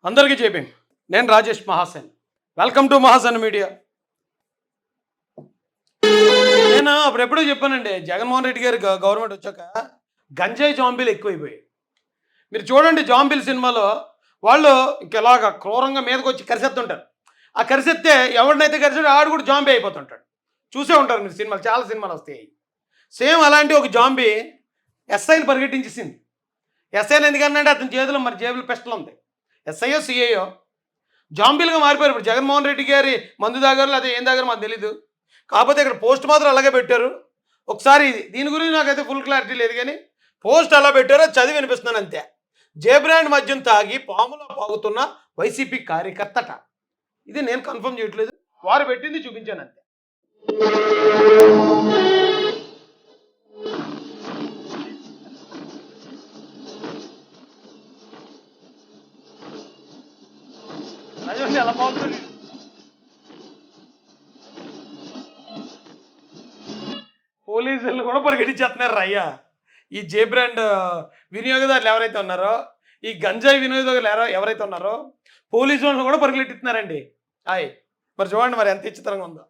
అందరికీ జైభీమ్. నేను Rajesh Mahasen. Welcome to Mahasen media. నేను అప్పుడెప్పుడో చెప్పానండి, జగన్మోహన్ రెడ్డి గారి గవర్నమెంట్ వచ్చాక గంజాయి జాంబీలు ఎక్కువైపోయాయి. మీరు చూడండి, జాంబీలు సినిమాలో వాళ్ళు ఇంకెలాగా క్రూరంగా మీదకి వచ్చి కరిసేస్తుంటారు. ఆ కరిసెత్తే ఎవరినైతే కరిసాడో ఆడు కూడా జాంబీ అయిపోతుంటాడు. చూసే ఉంటారు మీరు, సినిమాలు చాలా సినిమాలు వస్తాయి. సేమ్ అలాంటి ఒక జాంబీ ఎస్ఐని పరిగెట్టించేసింది. ఎస్ఐని ఎందుకన్నాడు, అతని చేతిలో మరి జేబులు పిస్టల్ ఉంది. ఎస్ఐయో సిఐయో జాంబీలుగా మారిపోయారు. ఇప్పుడు జగన్మోహన్ రెడ్డి గారి మందు దాగారు అదే ఏం దాగారు మాకు తెలీదు. కాకపోతే ఇక్కడ పోస్ట్ మాత్రం అలాగే పెట్టారు. ఒకసారి దీని గురించి నాకైతే ఫుల్ క్లారిటీ లేదు, కానీ పోస్ట్ అలా పెట్టారో చదివి వినిపిస్తున్నాను అంతే. జే బ్రాండ్ మద్యం తాగి పాములా పాగుతున్న వైసీపీ కార్యకర్తట. ఇది నేను కన్ఫర్మ్ చేయట్లేదు, వారు పెట్టింది చూపించాను అంతే. ఎలా బాగుంటుంది పోలీసులు కూడా పరిగెట్టించేస్తున్నారు అయ్యా. ఈ జే బ్రాండ్ వినియోగదారులు ఎవరైతే ఉన్నారో, ఈ గంజాయి వినియోగదారులు ఎవరైతే ఉన్నారో, పోలీసు వాళ్ళు కూడా పరిగెట్టిస్తున్నారండి. మరి చూడండి మరి ఎంత విచిత్రంగా ఉందో.